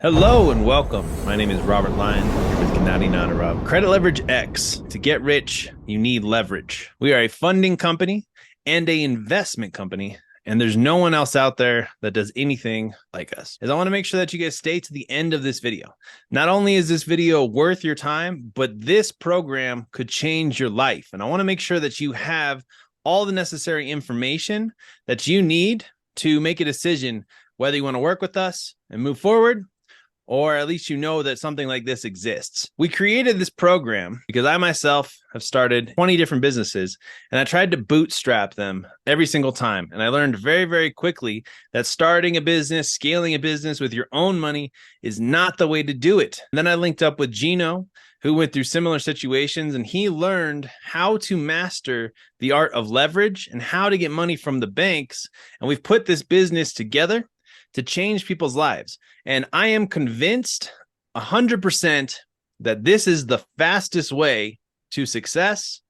Hello and welcome. My name is Robert Lyon here with Gennady Nadarov. Credit Leverage X. To get rich, you need leverage. We are a funding company and a investment company, and there's no one else out there that does anything like us. As I want to make sure that you guys stay to the end of this video. Not only is this video worth your time, but this program could change your life. And I want to make sure that you have all the necessary information that you need to make a decision whether you want to work with us and move forward, or at least you know that something like this exists. We created this program because I myself have started 20 different businesses, and I tried to bootstrap them every single time. And I learned very, very quickly that starting a business, scaling a business with your own money is not the way to do it. And then I linked up with Gino, who went through similar situations, and he learned how to master the art of leverage and how to get money from the banks. And we've put this business together to change people's lives. And I am convinced 100% that this is the fastest way to success,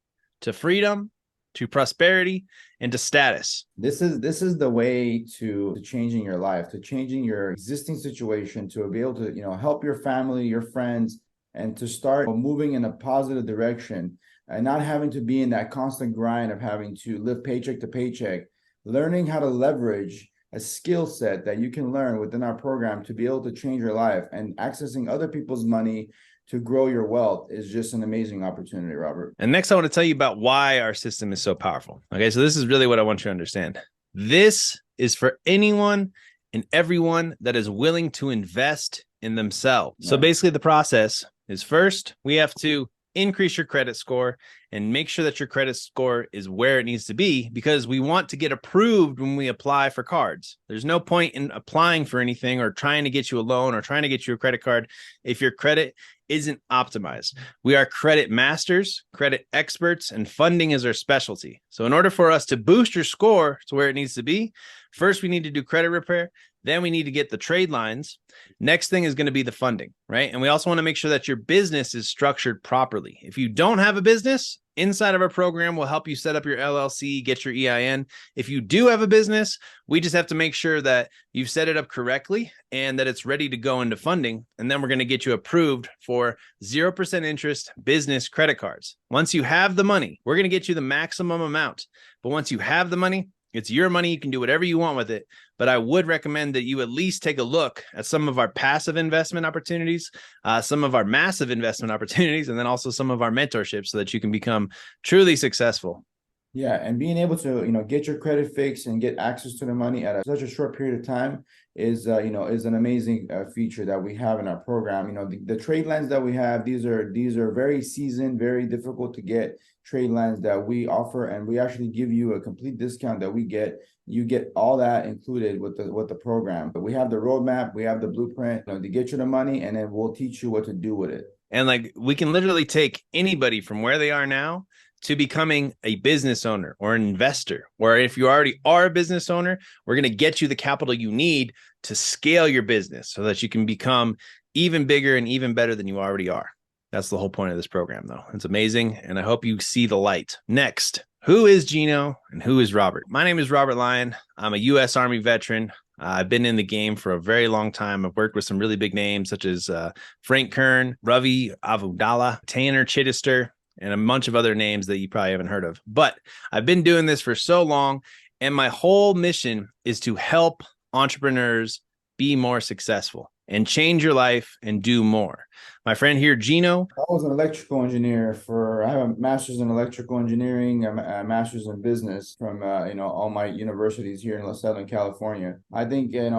to freedom, to prosperity, and to status. This is the way to changing your life, to changing your existing situation, to be able to, help your family, your friends, and to start moving in a positive direction and not having to be in that constant grind of having to live paycheck to paycheck, learning how to leverage a skill set that you can learn within our program to be able to change your life, and accessing other people's money to grow your wealth is just an amazing opportunity, Robert. And next, I want to tell you about why our system is so powerful. Okay, so this is really what I want you to understand. This is for anyone and everyone that is willing to invest in themselves. Yeah. So basically the process is, first, we have to increase your credit score and make sure that your credit score is where it needs to be, because we want to get approved when we apply for cards. There's no point in applying for anything or trying to get you a loan or trying to get you a credit card if your credit isn't optimized. We are credit masters, credit experts, and funding is our specialty. So in order for us to boost your score to where it needs to be, first we need to do credit repair. Then we need to get the trade lines. Next thing is going to be the funding, right? And we also want to make sure that your business is structured properly. If you don't have a business, inside of our program, we'll help you set up your LLC, get your EIN. If you do have a business, we just have to make sure that you've set it up correctly and that it's ready to go into funding. And then we're going to get you approved for 0% interest business credit cards. Once you have the money, we're going to get you the maximum amount. But once you have the money, it's your money. You can do whatever you want with it. But I would recommend that you at least take a look at some of our passive investment opportunities, some of our massive investment opportunities, and then also some of our mentorships so that you can become truly successful. Yeah, and being able to, get your credit fixed and get access to the money at such a short period of time is an amazing feature that we have in our program. The trade lines that we have, these are very seasoned, very difficult to get trade lines that we offer, and we actually give you a complete discount that we get. You get all that included with the program. But we have the roadmap, we have the blueprint, to get you the money, and then we'll teach you what to do with it. And we can literally take anybody from where they are now to becoming a business owner or an investor. Or if you already are a business owner, we're going to get you the capital you need to scale your business so that you can become even bigger and even better than you already are. That's the whole point of this program, though. It's amazing, and I hope you see the light. Next, who is Gino and who is Robert? My name is Robert Lyon. I'm a U.S. Army veteran. I've been in the game for a very long time. I've worked with some really big names such as Frank Kern, Ravi Avudala, Tanner Chittister, and a bunch of other names that you probably haven't heard of. But I've been doing this for so long, and my whole mission is to help entrepreneurs be more successful and change your life and do more. My friend here, Gino. I was an electrical engineer I have a master's in electrical engineering, a master's in business from, all my universities here in Southern California. I think, in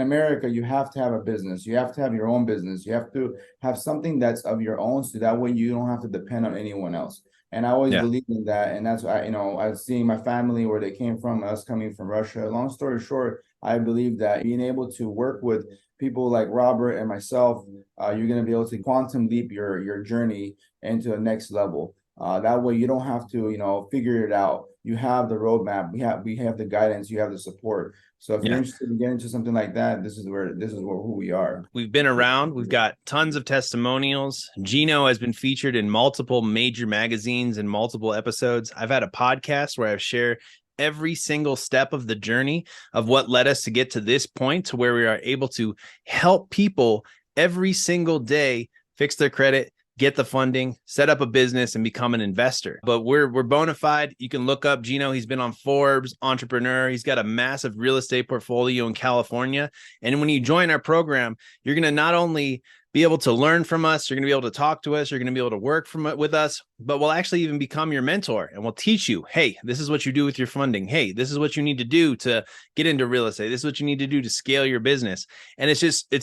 America, you have to have a business. You have to have your own business. You have to have something that's of your own, so that way you don't have to depend on anyone else. And I always believed in that. And that's why, I was seeing my family, where they came from, us coming from Russia. Long story short, I believe that being able to work with people like Robert and myself, you're going to be able to quantum leap your journey into the next level. That way you don't have to, figure it out. You have the roadmap. We have the guidance. You have the support. So if you're interested in getting into something like that, this is who we are. We've been around. We've got tons of testimonials. Gino has been featured in multiple major magazines and multiple episodes. I've had a podcast where I've shared every single step of the journey of what led us to get to this point, to where we are able to help people every single day fix their credit, get the funding, set up a business, and become an investor. But we're bona fide. You can look up Gino. He's been on Forbes, Entrepreneur. He's got a massive real estate portfolio in California. And when you join our program, you're going to not only be able to learn from us, you're going to be able to talk to us, you're going to be able to work with us, but we'll actually even become your mentor, and we'll teach you, hey, this is what you do with your funding. Hey, this is what you need to do to get into real estate. This is what you need to do to scale your business. And it's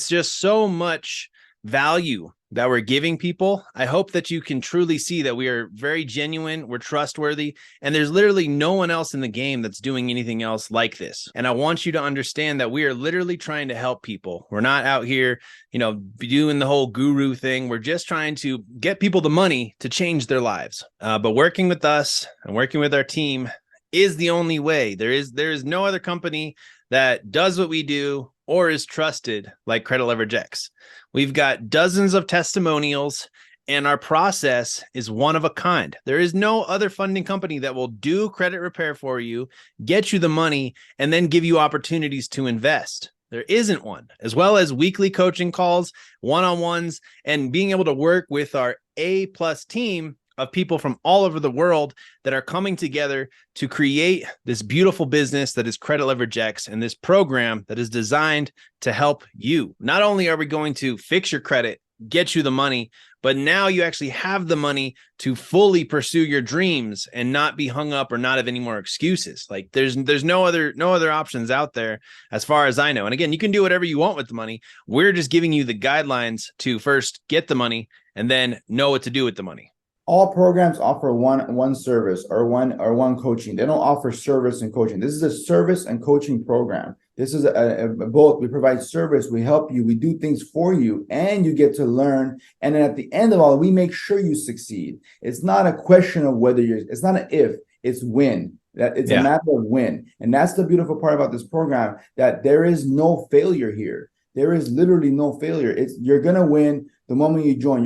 just so much value that we're giving people. I hope that you can truly see that we are very genuine, we're trustworthy, and there's literally no one else in the game that's doing anything else like this. And I want you to understand that we are literally trying to help people. We're not out here, doing the whole guru thing. We're just trying to get people the money to change their lives. But working with us and working with our team is the only way. There is no other company that does what we do or is trusted like Credit Leverage X. We've got dozens of testimonials, and our process is one of a kind. There is no other funding company that will do credit repair for you, get you the money, and then give you opportunities to invest. There isn't one. As well as weekly coaching calls, one-on-ones, and being able to work with our A+ team of people from all over the world that are coming together to create this beautiful business that is Credit Leverage X, and this program that is designed to help you. Not only are we going to fix your credit, get you the money, but now you actually have the money to fully pursue your dreams and not be hung up or not have any more excuses. Like there's no other options out there as far as I know. And again, you can do whatever you want with the money. We're just giving you the guidelines to first get the money and then know what to do with the money. All programs offer one service or one coaching. They don't offer service and coaching. This is a service and coaching program. This is a both. We provide service, we help you, we do things for you, and you get to learn. And then at the end of all, we make sure you succeed. It's not a question of whether it's not an if, it's when. That it's a matter of when. And that's the beautiful part about this program, that there is no failure here. There is literally no failure. You're gonna win the moment you join.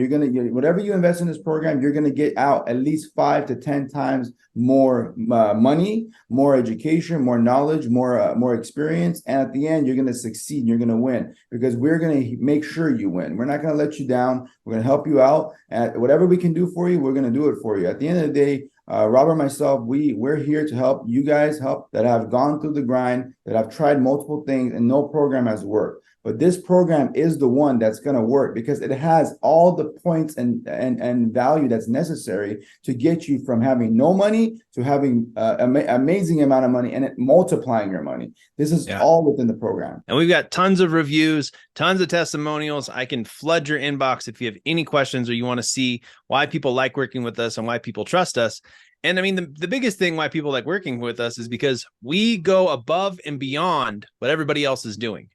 Whatever you invest in this program, you're gonna get out at least 5 to 10 times more money, more education, more knowledge, more experience, and at the end, you're gonna succeed. And you're gonna win because we're gonna make sure you win. We're not gonna let you down. We're gonna help you out, and whatever we can do for you, we're gonna do it for you. At the end of the day, Robert and myself, we're here to help you guys that have gone through the grind, that have tried multiple things, and no program has worked. But this program is the one that's going to work because it has all the points and value that's necessary to get you from having no money to having amazing amount of money and it multiplying your money. This is all within the program. And we've got tons of reviews, tons of testimonials. I can flood your inbox if you have any questions or you want to see why people like working with us and why people trust us. And I mean, the biggest thing why people like working with us is because we go above and beyond what everybody else is doing.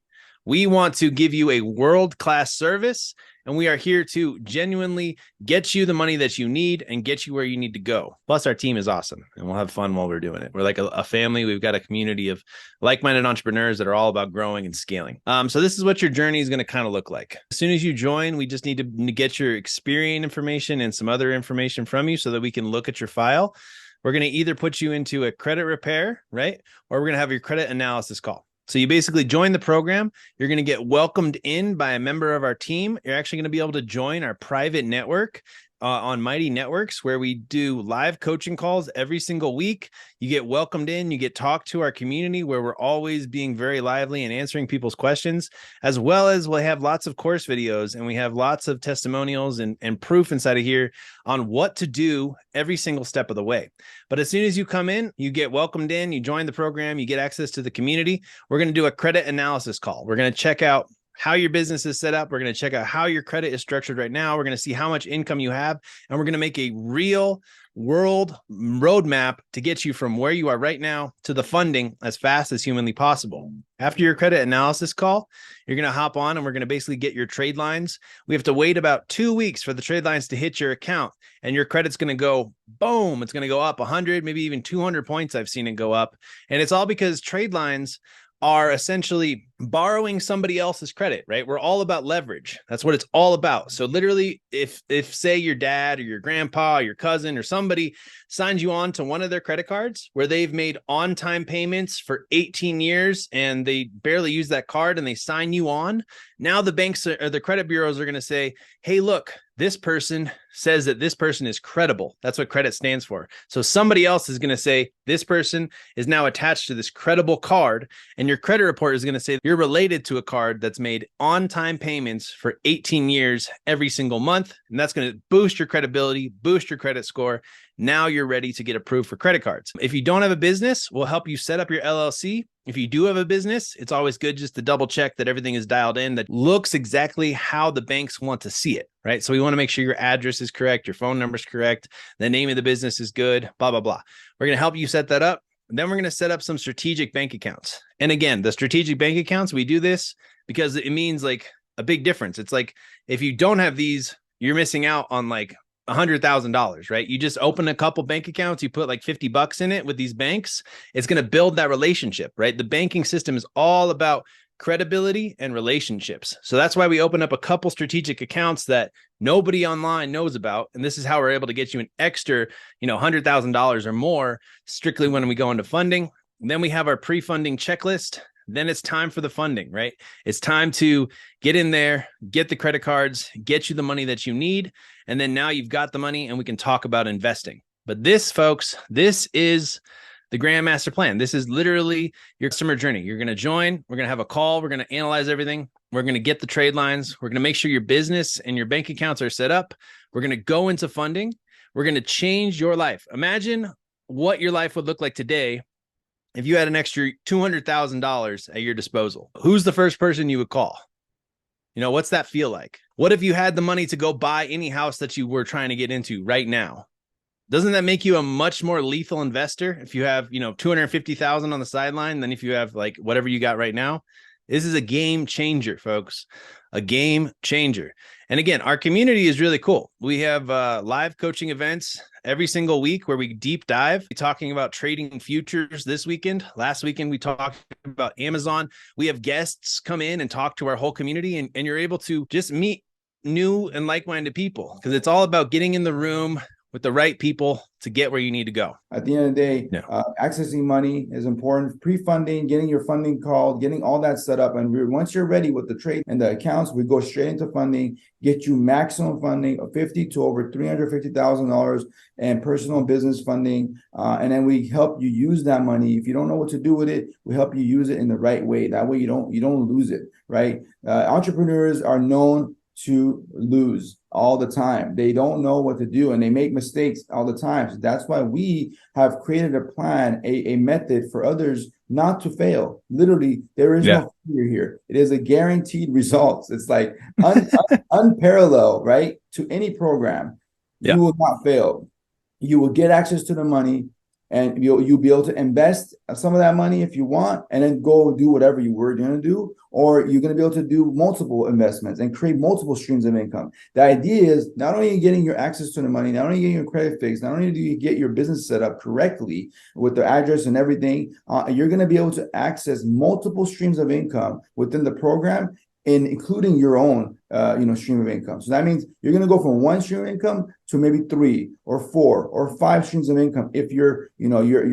We want to give you a world-class service, and we are here to genuinely get you the money that you need and get you where you need to go. Plus, our team is awesome, and we'll have fun while we're doing it. We're like a family. We've got a community of like-minded entrepreneurs that are all about growing and scaling. So this is what your journey is going to kind of look like. As soon as you join, we just need to get your Experian information and some other information from you so that we can look at your file. We're going to either put you into a credit repair, right? Or we're going to have your credit analysis call. So you basically join the program. You're going to get welcomed in by a member of our team. You're actually going to be able to join our private network on Mighty Networks, where we do live coaching calls every single week. You get welcomed in, you get talked to our community where we're always being very lively and answering people's questions, as well as we'll have lots of course videos and we have lots of testimonials and proof inside of here on what to do every single step of the way. But as soon as you come in, you get welcomed in, you join the program, you get access to the community. We're going to do a credit analysis call. We're going to check out how your business is set up. We're going to check out how your credit is structured right now. We're going to see how much income you have, and we're going to make a real world roadmap to get you from where you are right now to the funding as fast as humanly possible. After your credit analysis call, you're going to hop on and we're going to basically get your trade lines. We have to wait about 2 weeks for the trade lines to hit your account, and your credit's going to go boom. It's going to go up 100, maybe even 200 points. I've seen it go up. And it's all because trade lines are essentially borrowing somebody else's credit, right? We're all about leverage. That's what it's all about. So literally, if say your dad or your grandpa or your cousin or somebody signs you on to one of their credit cards where they've made on-time payments for 18 years and they barely use that card and they sign you on, now the banks or the credit bureaus are going to say, hey, look, this person says that this person is credible. That's what credit stands for. So somebody else is going to say this person is now attached to this credible card, and your credit report is going to say you're related to a card that's made on-time payments for 18 years every single month. And that's going to boost your credibility, boost your credit score. Now you're ready to get approved for credit cards. If you don't have a business, we'll help you set up your LLC. If you do have a business, it's always good just to double check that everything is dialed in, that looks exactly how the banks want to see it, right? So we want to make sure your address is correct, your phone number is correct, the name of the business is good, blah, blah, blah. We're going to help you set that up. And then we're going to set up some strategic bank accounts. And again, the strategic bank accounts, we do this because it means like a big difference. It's like, if you don't have these, you're missing out on like $100,000, right? You just open a couple bank accounts, you put like $50 in it with these banks. It's going to build that relationship, right? The banking system is all about credibility and relationships. So that's why we open up a couple strategic accounts that nobody online knows about. And this is how we're able to get you an extra, $100,000 or more strictly when we go into funding. And then we have our pre-funding checklist. Then it's time for the funding, right? It's time to get in there, get the credit cards, get you the money that you need. And then now you've got the money and we can talk about investing. But this, folks, this is the Grand Master Plan. This is literally your customer journey. You're going to join. We're going to have a call. We're going to analyze everything. We're going to get the trade lines. We're going to make sure your business and your bank accounts are set up. We're going to go into funding. We're going to change your life. Imagine what your life would look like today if you had an extra $200,000 at your disposal. Who's the first person you would call? What's that feel like? What if you had the money to go buy any house that you were trying to get into right now? Doesn't that make you a much more lethal investor if you have, 250,000 on the sideline than if you have like whatever you got right now? This is a game changer, folks. A game changer. And again, our community is really cool. We have live coaching events every single week where we deep dive. We're talking about trading futures this weekend. Last weekend, we talked about Amazon. We have guests come in and talk to our whole community, and you're able to just meet new and like-minded people because it's all about getting in the room with the right people to get where you need to go. At the end of the day, accessing money is important. Pre-funding, getting your funding called, getting all that set up. And once you're ready with the trade and the accounts, we go straight into funding, get you maximum funding of $50,000 to over $350,000 and personal business funding. And then we help you use that money. If you don't know what to do with it, we help you use it in the right way. That way you don't lose it, right? Entrepreneurs are known to lose all the time. They don't know what to do and they make mistakes all the time. So that's why we have created a plan, a method for others not to fail. Literally, there is no failure here. It is a guaranteed results. It's like unparalleled, right? To any program. You will not fail. You will get access to the money, and you'll be able to invest some of that money if you want, and then go do whatever you were going to do, or you're going to be able to do multiple investments and create multiple streams of income. The idea is not only are you getting your access to the money, not only are you getting your credit fixed, not only do you get your business set up correctly with the address and everything, you're going to be able to access multiple streams of income within the program, including your own stream of income. So that means you're going to go from one stream of income to maybe 3 or 4 or 5 streams of income if you're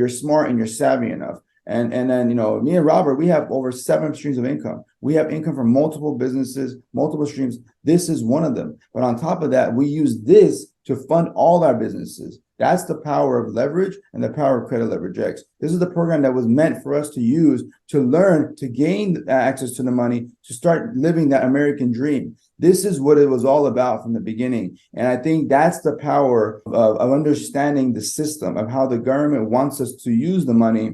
smart and you're savvy enough. And then me and Robert, we have over 7 streams of income. We have income from multiple businesses, multiple streams. This is one of them. But on top of that, we use this to fund all our businesses. That's the power of leverage and the power of Credit Leverage X. This is the program that was meant for us to use to learn, to gain access to the money, to start living that American dream. This is what it was all about from the beginning. And I think that's the power of understanding the system, of how the government wants us to use the money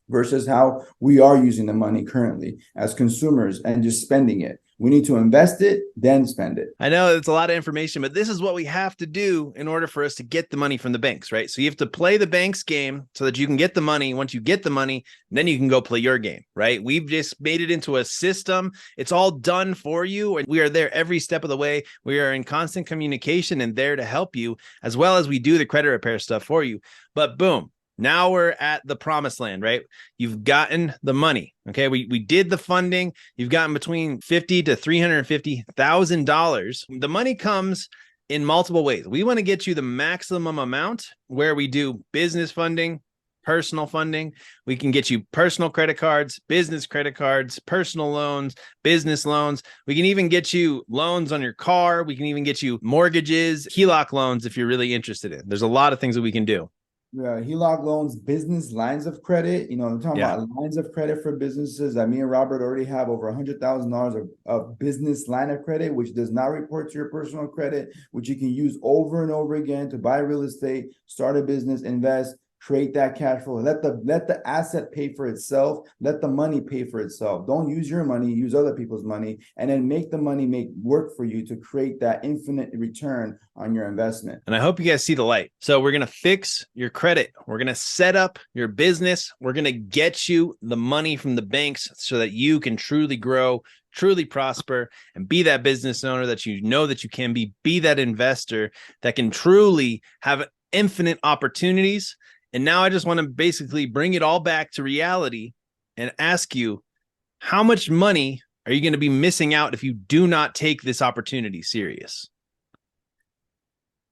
versus how we are using the money currently as consumers and just spending it. We need to invest it, then spend it. I know it's a lot of information, but this is what we have to do in order for us to get the money from the banks, right? So you have to play the bank's game so that you can get the money. Once you get the money, then you can go play your game, right? We've just made it into a system. It's all done for you. And we are there every step of the way. We are in constant communication and there to help you, as well as we do the credit repair stuff for you. But boom, Now we're at the promised land, right? You've gotten the money. Okay. We did the funding. You've gotten between $50,000 to $350,000. The money comes in multiple ways. We want to get you the maximum amount where we do business funding, personal funding. We can get you personal credit cards, business credit cards, personal loans, business loans. We can even get you loans on your car. We can even get you mortgages, HELOC loans if you're really interested in. There's a lot of things that we can do. HELOC loans, business lines of credit. I'm talking about lines of credit for businesses. That me and Robert already have over $100,000 of business line of credit, which does not report to your personal credit, which you can use over and over again to buy real estate, start a business, invest, create that cash flow. Let the asset pay for itself. Let the money pay for itself. Don't use your money, use other people's money, and then make the money make work for you to create that infinite return on your investment. And I hope you guys see the light. So we're going to fix your credit. We're going to set up your business. We're going to get you the money from the banks so that you can truly grow, truly prosper, and be that business owner that you know that you can be. Be that investor that can truly have infinite opportunities. And now I just want to basically bring it all back to reality and ask you, how much money are you going to be missing out if you do not take this opportunity serious?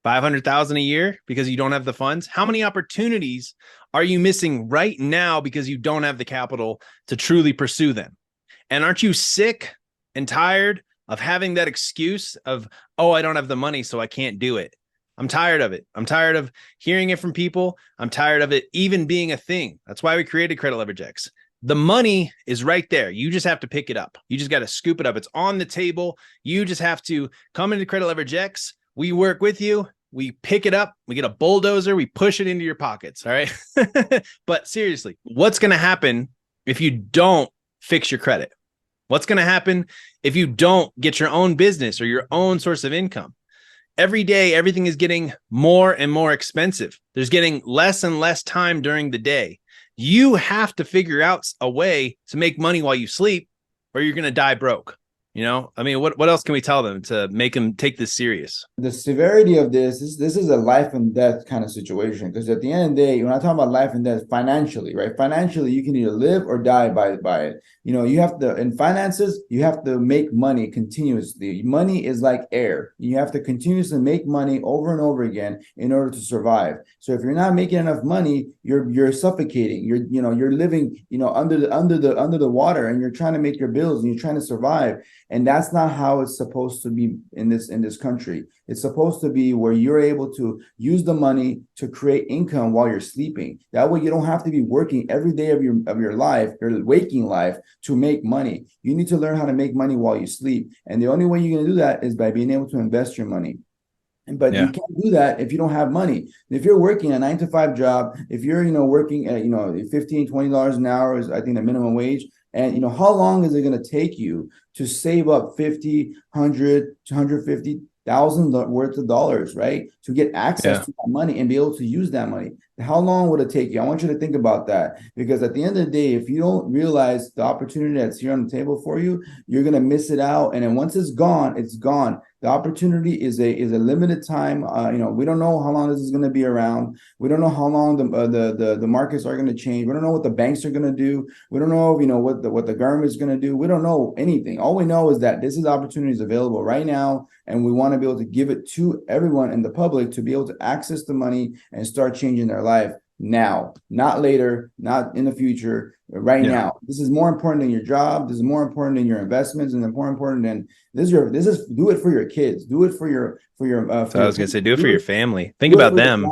500,000 a year because you don't have the funds? How many opportunities are you missing right now because you don't have the capital to truly pursue them? And aren't you sick and tired of having that excuse of, oh, I don't have the money, so I can't do it? I'm tired of it. I'm tired of hearing it from people. I'm tired of it even being a thing. That's why we created Credit Leverage X. The money is right there. You just have to pick it up. You just got to scoop it up. It's on the table. You just have to come into Credit Leverage X. We work with you. We pick it up. We get a bulldozer. We push it into your pockets. All right. But seriously, what's going to happen if you don't fix your credit? What's going to happen if you don't get your own business or your own source of income? Every day, everything is getting more and more expensive. There's getting less and less time during the day. You have to figure out a way to make money while you sleep, or you're going to die broke. I mean, what else can we tell them to make them take this serious? The severity of this is a life and death kind of situation. Because at the end of the day, when I talk about life and death financially, right? Financially, you can either live or die by it. You have to, in finances, you have to make money continuously. Money is like air. You have to continuously make money over and over again in order to survive. So if you're not making enough money, you're suffocating. You're living, under the water, and you're trying to make your bills and you're trying to survive. And that's not how it's supposed to be in this country. It's supposed to be where you're able to use the money to create income while you're sleeping. That way you don't have to be working every day of your life, your waking life, to make money. You need to learn how to make money while you sleep. And the only way you're going to do that is by being able to invest your money. But you can't do that if you don't have money. If you're working a 9-to-5 job, if you're working at $15, $20 an hour is, I think, the minimum wage. And how long is it going to take you to save up 50, 100, 150,000 worth of dollars, right? To get access to that money and be able to use that money. How long would it take you? I want you to think about that, because at the end of the day, if you don't realize the opportunity that's here on the table for you, you're going to miss it out. And then once it's gone, it's gone. The opportunity is a limited time. We don't know how long this is going to be around. We don't know how long the markets are going to change. We don't know what the banks are going to do. We don't know, what the government is going to do. We don't know anything. All we know is that this is opportunities available right now, and we want to be able to give it to everyone in the public to be able to access the money and start changing their life now, not later, not in the future, right now. This is more important than your job. This is more important than your investments, and more important than this is do it for your kids. Do it for your so I was gonna say, do it for your family. Think about them.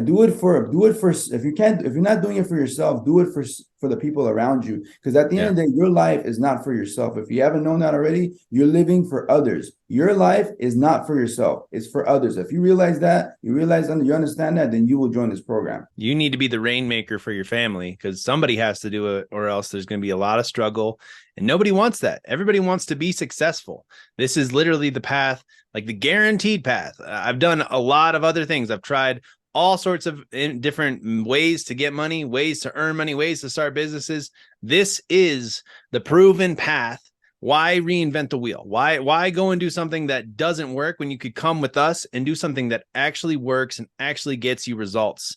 Do it for if you're not doing it for yourself, do it for the people around you. Because at the end of the day, your life is not for yourself. If you haven't known that already, you're living for others. Your life is not for yourself. It's for others. If you realize that, you understand that, then you will join this program. You need to be the rainmaker for your family, because somebody has to do it, or else there's going to be a lot of struggle. And nobody wants that. Everybody wants to be successful. This is literally the path, like the guaranteed path. I've done a lot of other things. I've tried all sorts of different ways to get money, ways to earn money, ways to start businesses. This is the proven path. Why reinvent the wheel? Why go and do something that doesn't work when you could come with us and do something that actually works and actually gets you results?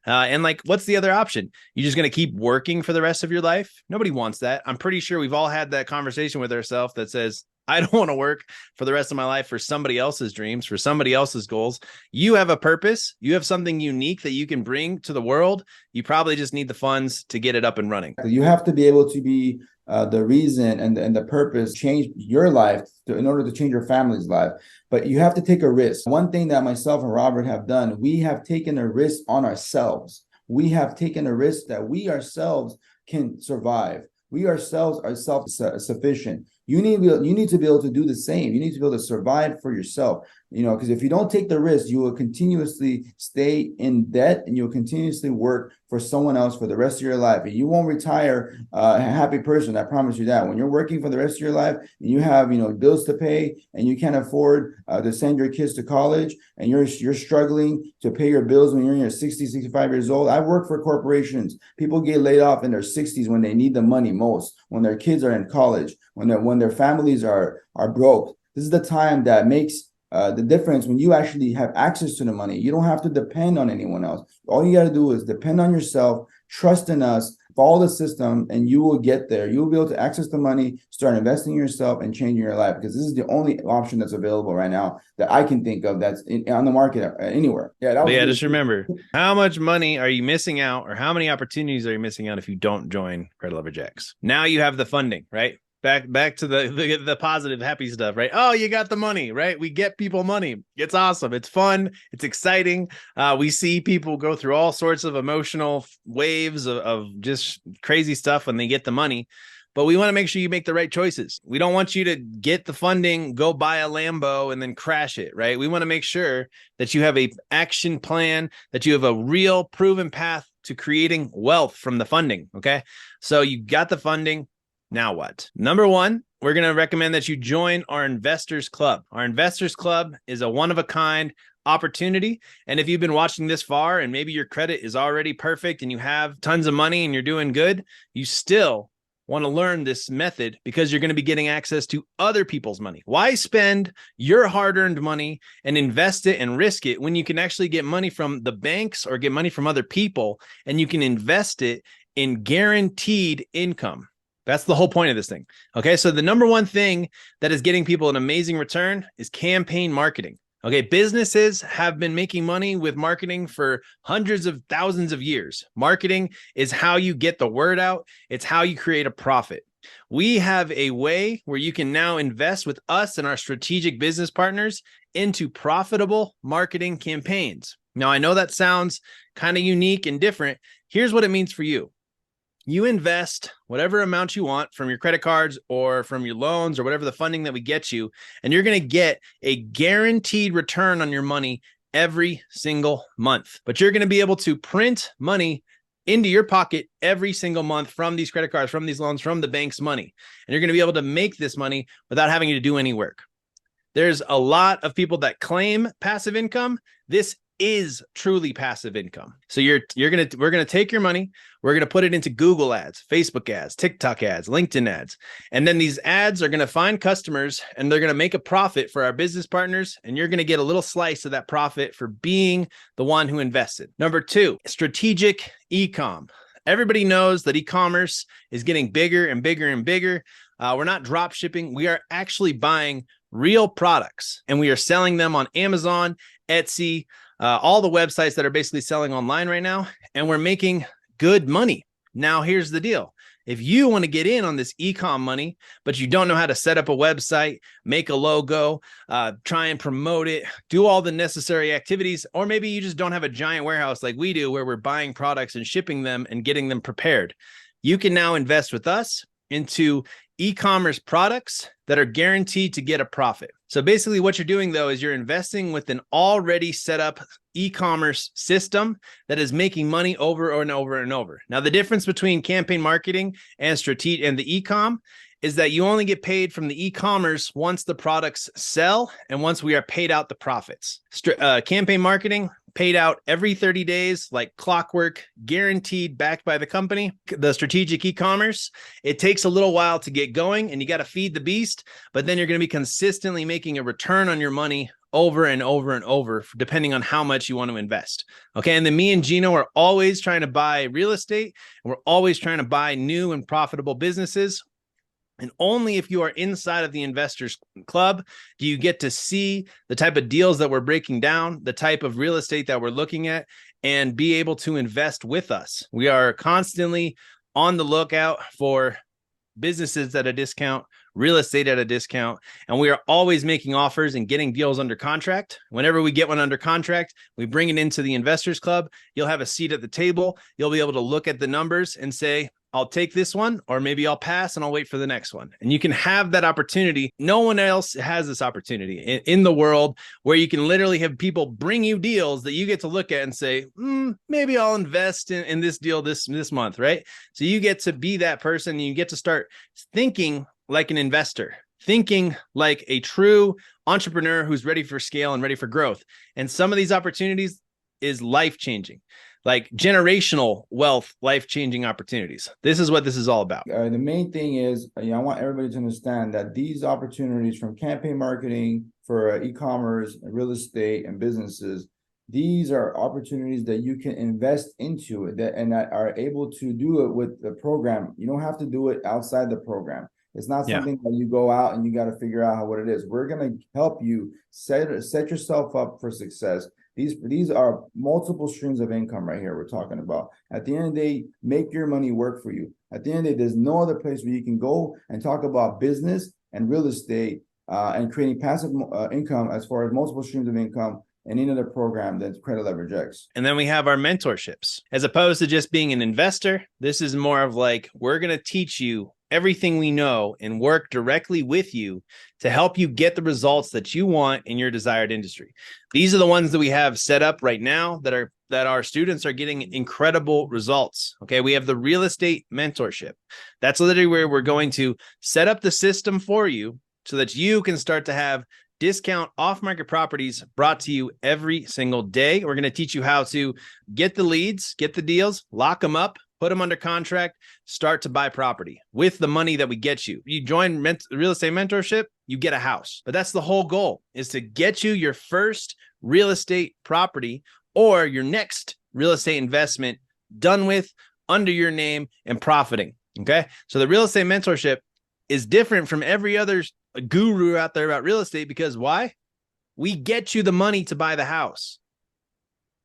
And like, what's the other option? You're just going to keep working for the rest of your life? Nobody wants that. I'm pretty sure we've all had that conversation with ourselves that says, I don't want to work for the rest of my life for somebody else's dreams, for somebody else's goals. You have a purpose. You have something unique that you can bring to the world. You probably just need the funds to get it up and running. You have to be able to be the reason and the purpose change your life in order to change your family's life. But you have to take a risk. One thing that myself and Robert have done, we have taken a risk on ourselves. We have taken a risk that we ourselves can survive. We ourselves are self-sufficient. You need to be able to do the same. You need to be able to survive for yourself, because if you don't take the risk, you will continuously stay in debt and you'll continuously work for someone else for the rest of your life. And you won't retire a happy person. I promise you that. When you're working for the rest of your life and you have, bills to pay and you can't afford to send your kids to college and you're struggling to pay your bills when you're in your 60, 65 years old. I've worked for corporations. People get laid off in their 60s when they need the money most, when their kids are in college, when their families are broke. This is the time that makes the difference when you actually have access to the money. You don't have to depend on anyone else. All you got to do is depend on yourself, trust in us, follow the system, and you will get there. You will be able to access the money, start investing in yourself, and changing your life, because this is the only option that's available right now that I can think of that's on the market anywhere. Just remember, how much money are you missing out, or how many opportunities are you missing out if you don't join Credit Leverage X? Now you have the funding, right? Back to the positive, happy stuff, right? Oh, you got the money, right? We get people money. It's awesome. It's fun. It's exciting. We see people go through all sorts of emotional waves of just crazy stuff when they get the money. But we want to make sure you make the right choices. We don't want you to get the funding, go buy a Lambo, and then crash it, right? We want to make sure that you have an action plan, that you have a real proven path to creating wealth from the funding, okay? So you got the funding. Now what? Number one, we're going to recommend that you join our Investors Club. Our Investors Club is a one-of-a-kind opportunity. And if you've been watching this far and maybe your credit is already perfect and you have tons of money and you're doing good, you still want to learn this method because you're going to be getting access to other people's money. Why spend your hard-earned money and invest it and risk it when you can actually get money from the banks or get money from other people and you can invest it in guaranteed income? That's the whole point of this thing. Okay, so the number one thing that is getting people an amazing return is campaign marketing. Okay, businesses have been making money with marketing for hundreds of thousands of years. Marketing is how you get the word out. It's how you create a profit. We have a way where you can now invest with us and our strategic business partners into profitable marketing campaigns. Now, I know that sounds kind of unique and different. Here's what it means for you. You invest whatever amount you want from your credit cards or from your loans or whatever the funding that we get you, and you're going to get a guaranteed return on your money every single month. But you're going to be able to print money into your pocket every single month from these credit cards, from these loans, from the bank's money. And you're going to be able to make this money without having to do any work. There's a lot of people that claim passive income. This is truly passive income. So we're going to take your money, we're going to put it into Google ads, Facebook ads, TikTok ads, LinkedIn ads. And then these ads are going to find customers and they're going to make a profit for our business partners. And you're going to get a little slice of that profit for being the one who invested. Number two, strategic e-com. Everybody knows that e-commerce is getting bigger and bigger and bigger. We're not drop shipping. We are actually buying real products and we are selling them on Amazon, Etsy, all the websites that are basically selling online right now, and we're making good money. Now, here's the deal. If you want to get in on this e-com money, but you don't know how to set up a website, make a logo, try and promote it, do all the necessary activities, or maybe you just don't have a giant warehouse like we do where we're buying products and shipping them and getting them prepared, you can now invest with us into e-commerce products that are guaranteed to get a profit. So basically what you're doing though is you're investing with an already set up e-commerce system that is making money over and over and over. Now, the difference between campaign marketing and the e-com is that you only get paid from the e-commerce once the products sell and once we are paid out the profits. Campaign marketing, paid out every 30 days, like clockwork, guaranteed, backed by the company. The strategic e-commerce, it takes a little while to get going and you got to feed the beast, but then you're going to be consistently making a return on your money over and over and over, depending on how much you want to invest. Okay. And then me and Gino are always trying to buy real estate, and we're always trying to buy new and profitable businesses. And only if you are inside of the Investors Club do you get to see the type of deals that we're breaking down, the type of real estate that we're looking at, and be able to invest with us. We are constantly on the lookout for businesses at a discount, real estate at a discount, and we are always making offers and getting deals under contract. Whenever we get one under contract, we bring it into the Investors Club. You'll have a seat at the table. You'll be able to look at the numbers and say, I'll take this one, or maybe I'll pass and I'll wait for the next one. And you can have that opportunity. No one else has this opportunity in the world, where you can literally have people bring you deals that you get to look at and say, maybe I'll invest in this deal this month, right? So you get to be that person, and you get to start thinking like an investor, thinking like a true entrepreneur who's ready for scale and ready for growth. And some of these opportunities is life-changing, like generational wealth, life-changing opportunities. This is what this is all about. The main thing is, I want everybody to understand that these opportunities, from campaign marketing for e-commerce, real estate, and businesses, these are opportunities that you can invest into it, and that are able to do it with the program. You don't have to do it outside the program. It's not something that you go out and you got to figure out what it is. We're going to help you set yourself up for success. These are multiple streams of income right here we're talking about. At the end of the day, make your money work for you. At the end of the day, there's no other place where you can go and talk about business and real estate and creating passive income, as far as multiple streams of income, and any other program that Credit Leverage X. And then we have our mentorships. As opposed to just being an investor, this is more of like, we're going to teach you everything we know and work directly with you to help you get the results that you want in your desired industry. These are the ones that we have set up right now that our students are getting incredible results. Okay, we have the real estate mentorship. That's literally where we're going to set up the system for you so that you can start to have discount off-market properties brought to you every single day. We're going to teach you how to get the leads, get the deals, lock them up, put them under contract, start to buy property with the money that we get you. You join real estate mentorship, you get a house. But that's the whole goal, is to get you your first real estate property or your next real estate investment done with, under your name, and profiting. Okay. So the real estate mentorship is different from every other guru out there about real estate, because why? We get you the money to buy the house.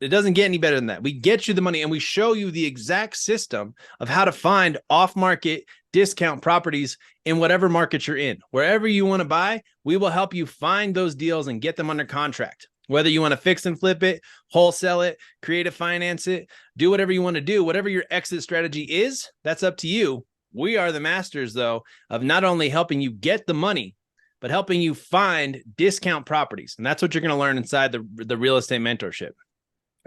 It doesn't get any better than that. We get you the money and we show you the exact system of how to find off-market discount properties in whatever market you're in. Wherever you want to buy, we will help you find those deals and get them under contract. Whether you want to fix and flip it, wholesale it, creative finance it, do whatever you want to do, whatever your exit strategy is, that's up to you. We are the masters, though, of not only helping you get the money, but helping you find discount properties. And that's what you're going to learn inside the real estate mentorship.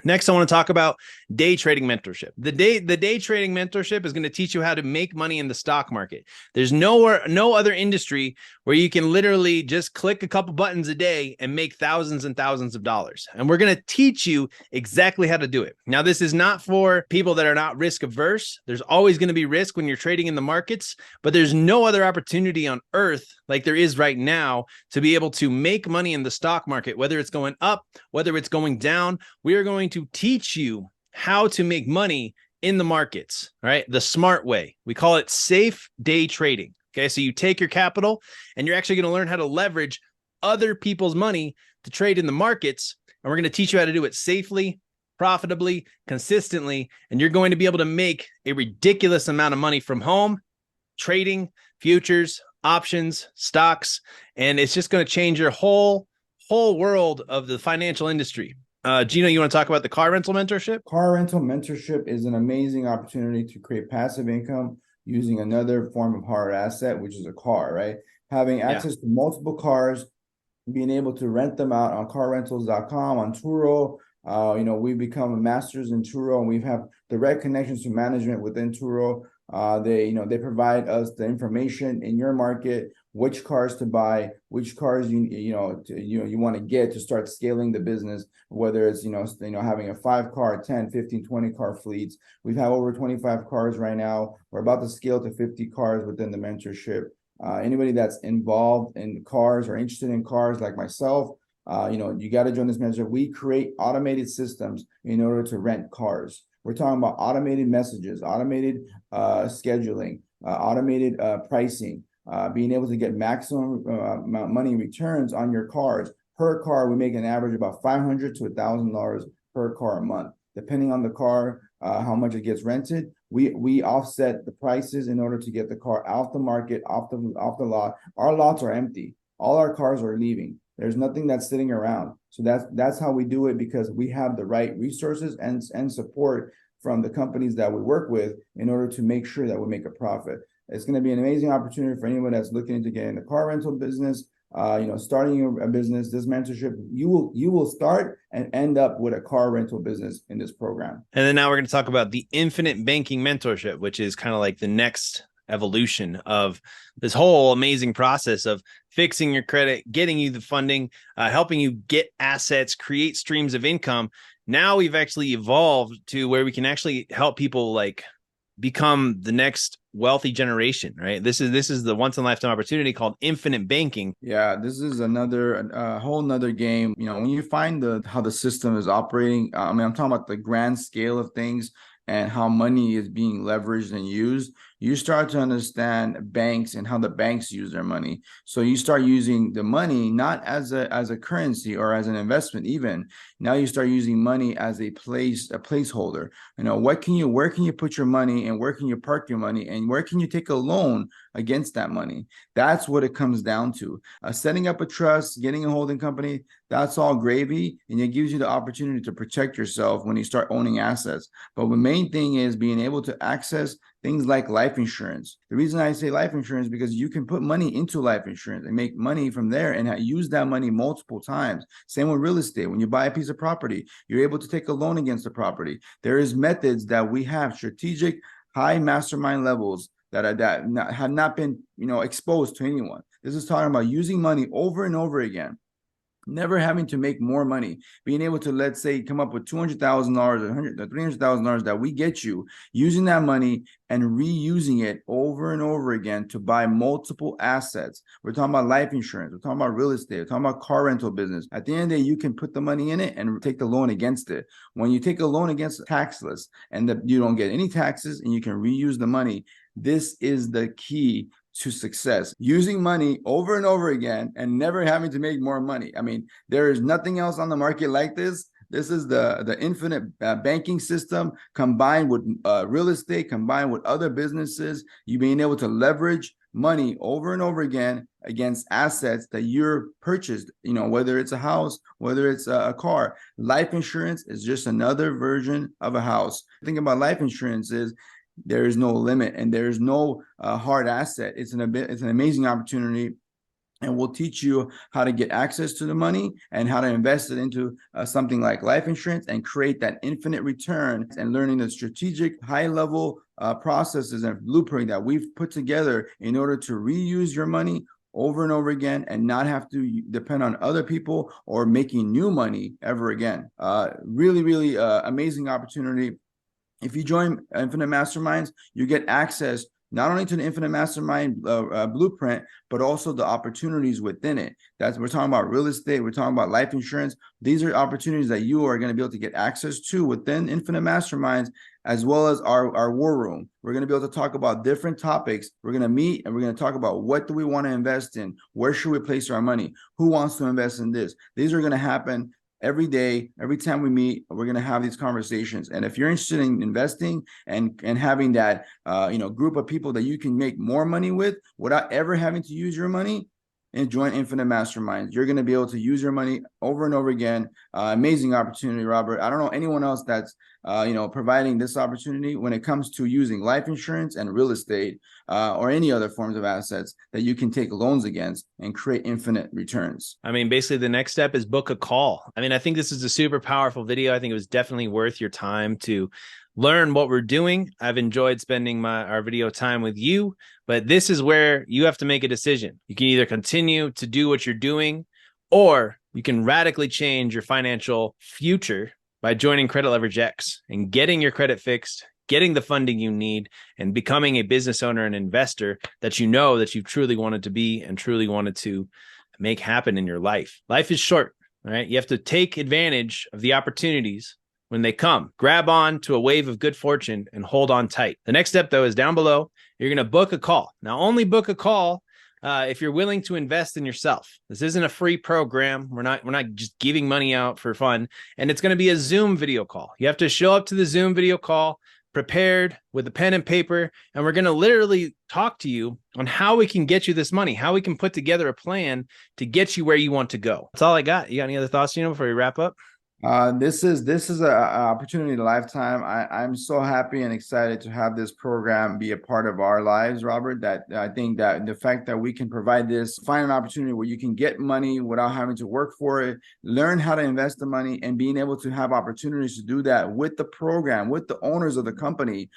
Next, I want to talk about day trading mentorship. The day trading mentorship is going to teach you how to make money in the stock market. There's no other industry where you can literally just click a couple buttons a day and make thousands and thousands of dollars. And we're going to teach you exactly how to do it. Now, this is not for people that are not risk averse. There's always going to be risk when you're trading in the markets, but there's no other opportunity on earth like there is right now to be able to make money in the stock market, whether it's going up, whether it's going down. We are going to teach you how to make money in the markets, right? The smart way. We call it safe day trading. Okay, so you take your capital and you're actually going to learn how to leverage other people's money to trade in the markets. And we're going to teach you how to do it safely, profitably, consistently. And you're going to be able to make a ridiculous amount of money from home, trading, futures, options, stocks. And it's just going to change your whole world of the financial industry. Gino, you want to talk about the car rental mentorship? Car rental mentorship is an amazing opportunity to create passive income using another form of hard asset, which is a car, right? Having access to multiple cars, being able to rent them out on carrentals.com, on Turo. We've become masters in Turo, and we have direct connections to management within Turo. They provide us the information in your market, which cars to buy, which cars you want to get to start scaling the business, whether it's having a 5 car, 10, 15, 20 car fleets. We've had over 25 cars right now. We're about to scale to 50 cars within the mentorship. Anybody that's involved in cars or interested in cars like myself, you got to join this mentorship. We create automated systems in order to rent cars. We're talking about automated messages, automated scheduling, automated pricing, being able to get maximum money returns on your cars. Per car, we make an average about $500 to $1,000 per car a month, depending on the car, how much it gets rented. We offset the prices in order to get the car off the market, off the lot. Our lots are empty. All our cars are leaving. There's nothing that's sitting around. So that's how we do it, because we have the right resources and support from the companies that we work with in order to make sure that we make a profit. It's going to be an amazing opportunity for anyone that's looking into getting the car rental business, starting a business. This mentorship, you will start and end up with a car rental business in this program. And then now we're going to talk about the Infinite Banking Mentorship, which is kind of like the next evolution of this whole amazing process of fixing your credit, getting you the funding, helping you get assets, create streams of income. Now we've actually evolved to where we can actually help people like become the next wealthy generation, right? This is the once in a lifetime opportunity called infinite banking. Yeah, this is another whole nother game. When you find how the system is operating, I'm talking about the grand scale of things and how money is being leveraged and used. You start to understand banks and how the banks use their money. So you start using the money not as a currency or as an investment even. Now you start using money as a placeholder. Where can you put your money, and where can you park your money, and where can you take a loan against that money? That's what it comes down to. Setting up a trust, getting a holding company, that's all gravy, and it gives you the opportunity to protect yourself when you start owning assets. But the main thing is being able to access things like life insurance. The reason I say life insurance is because you can put money into life insurance and make money from there and use that money multiple times. Same with real estate. When you buy a piece of property, you're able to take a loan against the property. There is methods that we have, strategic, high mastermind levels that have not been exposed to anyone. This is talking about using money over and over again, never having to make more money, being able to, let's say, come up with $200,000 or $300,000 that we get you, using that money and reusing it over and over again to buy multiple assets. We're talking about life insurance. We're talking about real estate. We're talking about car rental business. At the end of the day, you can put the money in it and take the loan against it. When you take a loan against taxless and you don't get any taxes and you can reuse the money, this is the key to success, using money over and over again and never having to make more money. There is nothing else on the market like this. This is the infinite banking system combined with real estate, combined with other businesses. You being able to leverage money over and over again against assets that you're purchased, whether it's a house, whether it's a car. Life insurance is just another version of a house. The thing about life insurance is there is no limit and there is no hard asset. It's an amazing opportunity, and we'll teach you how to get access to the money and how to invest it into something like life insurance and create that infinite return, and learning the strategic high-level processes and blueprint that we've put together in order to reuse your money over and over again and not have to depend on other people or making new money ever again. Really amazing opportunity. If you join Infinite Masterminds, you get access not only to the Infinite Mastermind blueprint, but also the opportunities within it. We're talking about real estate. We're talking about life insurance. These are opportunities that you are going to be able to get access to within Infinite Masterminds, as well as our war room. We're going to be able to talk about different topics. We're going to meet and we're going to talk about what do we want to invest in? Where should we place our money? Who wants to invest in this? These are going to happen every day. Every time we meet, we're going to have these conversations. And if you're interested in investing and having that group of people that you can make more money with without ever having to use your money, and join Infinite Masterminds. You're going to be able to use your money over and over again. Amazing opportunity, Robert. I don't know anyone else that's providing this opportunity when it comes to using life insurance and real estate or any other forms of assets that you can take loans against and create infinite returns. Basically the next step is book a call. I think this is a super powerful video. I think it was definitely worth your time to learn what we're doing. I've enjoyed spending our video time with you, but this is where you have to make a decision. You can either continue to do what you're doing, or you can radically change your financial future by joining Credit Leverage X and getting your credit fixed, getting the funding you need, and becoming a business owner and investor that you know that you truly wanted to be and truly wanted to make happen in your life. Life is short, all right? You have to take advantage of the opportunities when they come. Grab on to a wave of good fortune and hold on tight. The next step, though, is down below. You're going to book a call. Now, only book a call if you're willing to invest in yourself. This isn't a free program. We're not just giving money out for fun. And it's going to be a Zoom video call. You have to show up to the Zoom video call prepared with a pen and paper, and we're going to literally talk to you on how we can get you this money, how we can put together a plan to get you where you want to go. That's all I got. You got any other thoughts, before we wrap up? This is a opportunity of a lifetime. I'm so happy and excited to have this program be a part of our lives, Robert, that I think that the fact that we can provide this, find an opportunity where you can get money without having to work for it, learn how to invest the money, and being able to have opportunities to do that with the program, with the owners of the company,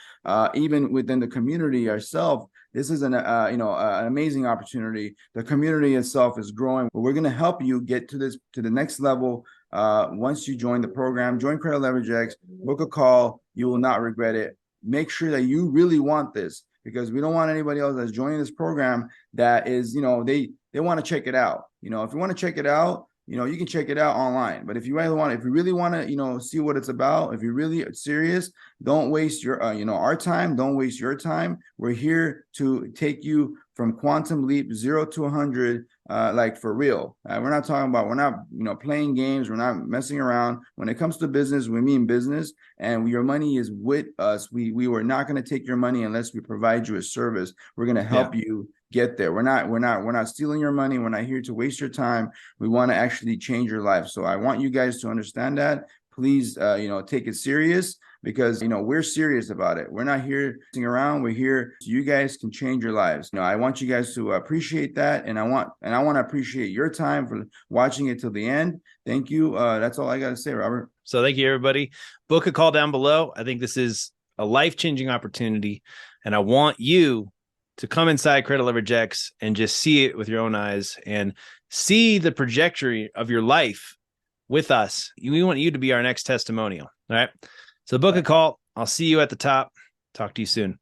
even within the community ourselves. This is an amazing opportunity. The community itself is growing. We're going to help you get to the next level. Once you join the program, join Credit Leverage X, book a call. You will not regret it. Make sure that you really want this, because we don't want anybody else that's joining this program that is, they want to check it out. If you want to check it out, you can check it out online. But if you really want to, see what it's about, if you're really serious, don't waste your, our time. Don't waste your time. We're here to take you from quantum leap 0 to 100, like for real. We're not playing games. We're not messing around. When it comes to business, we mean business, and your money is with us. We were not going to take your money unless we provide you a service. We're going to help you get there. We're not stealing your money. We're not here to waste your time. We want to actually change your life. So I want you guys to understand that. Please, take it serious, because we're serious about it. We're not here sitting around. We're here so you guys can change your lives. I want you guys to appreciate that, and I want to appreciate your time for watching it till the end. Thank you. That's all I got to say, Robert. So thank you, everybody. Book a call down below. I think this is a life-changing opportunity, and I want you to come inside Credit Leverage X and just see it with your own eyes and see the trajectory of your life with us. We want you to be our next testimonial. All right. So book a call. I'll see you at the top. Talk to you soon.